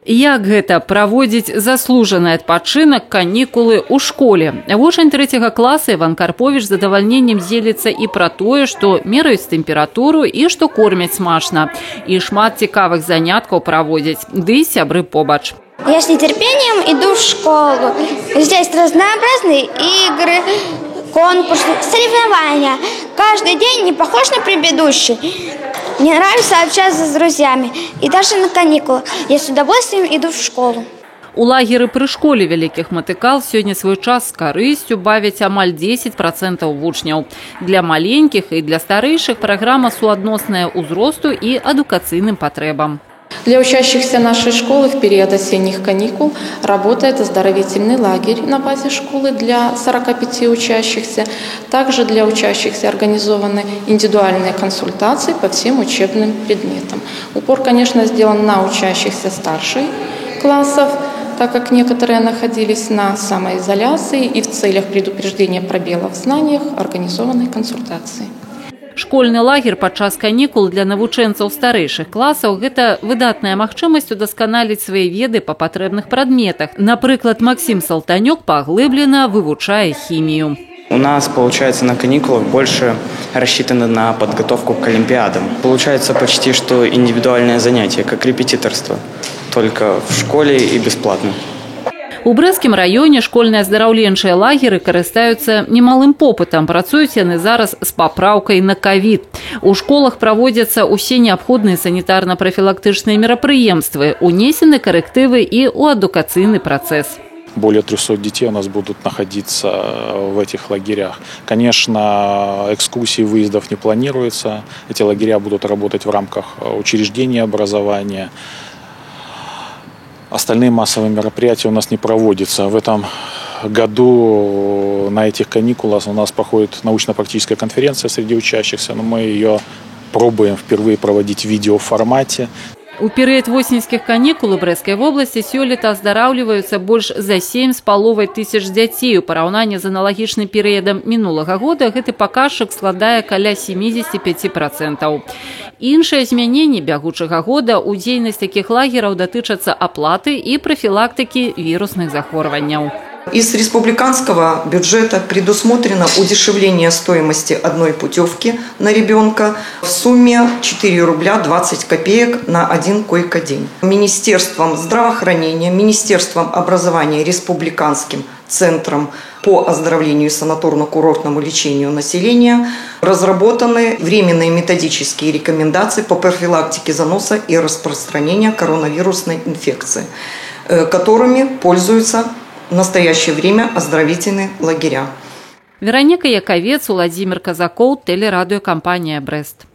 Як гэта праводзіць заслужаны адпачынак канікулы ў школе? Вучань 3 класа Іван Карпович з задавальненнем дзеліцца і пра тое, што мераюць тэмпературу і што кормяць смачна. І шмат цікавых заняткаў праводзяць, ды і сябры побач. Я с нетерпением иду в школу. Здесь разнообразные игры, конкурсы, соревнования. Каждый день не похож на предыдущий. Мне нравится общаться с друзьями. И даже на каникулах я с удовольствием иду в школу. У лагеры пры школе Вялікіх Матыкал сёння свой час з карысцю бавяць амаль 10% вучняў. Для маленькіх і для старэйшых праграма суадносная ўзросту і адукацыйным патрэбам. Для учащихся нашей школы в период осенних каникул работает оздоровительный лагерь на базе школы для 45 учащихся. Также для учащихся организованы индивидуальные консультации по всем учебным предметам. Упор, конечно, сделан на учащихся старших классов, так как некоторые находились на самоизоляции, и в целях предупреждения пробелов в знаниях организованы консультации. Школьны лагер падчас канікул для навучэнцаў старэйшых класаў – гэта выдатная магчымасць удасканаліць свае веды па патрэбных прадметах. Напрыклад, Максим Салтанёк паглыблена вывучае хімію. У нас, получается, на каникулах больше рассчитано на подготовку к олимпиадам. Получается почти что индивидуальное занятие, как репетиторство, только в школе и бесплатно. У Брэсцкім раёне школьныя аздараўленчыя лагеры карыстаюцца немалым попытам. Працуюць яны зараз з папраўкай на ковід. У школах праводзяцца ўсе неабходныя санітарна-прафілактычныя мерапрыемствы, унесены карэктывы і ў адукацыйны працэс. Более 300 детей у нас будут находиться в этих лагерях. Конечно, экскурсий, выездов не планируется. Эти лагеря будут работать в рамках учреждения образования. Остальные массовые мероприятия у нас не проводятся. В этом году на этих каникулах у нас проходит научно-практическая конференция среди учащихся, но мы ее пробуем впервые проводить в видеоформате. У перыяд восеньскіх канікул у Брэсцкай вобласці сёлета аздараўліваюцца больш за 7,5 тысяч дзяцей. У параўнанні з аналагічным перыядам мінулага года гэты паказчык складае каля 75%. Іншыя змяненні бягучага года ў дзейнасць такіх лагераў датычацца аплаты і прафілактыкі вірусных захворванняў. Из республиканского бюджета предусмотрено удешевление стоимости одной путевки на ребенка в сумме 4 рубля 20 копеек на один койко-день. Министерством здравоохранения, Министерством образования, Республиканским центром по оздоровлению и санаторно-курортному лечению населения разработаны временные методические рекомендации по профилактике заноса и распространения коронавирусной инфекции, которыми пользуются в настоящее время оздоровительные лагеря. Вероніка Яковец, Владимир Казаков, телерадиокомпания «Брест».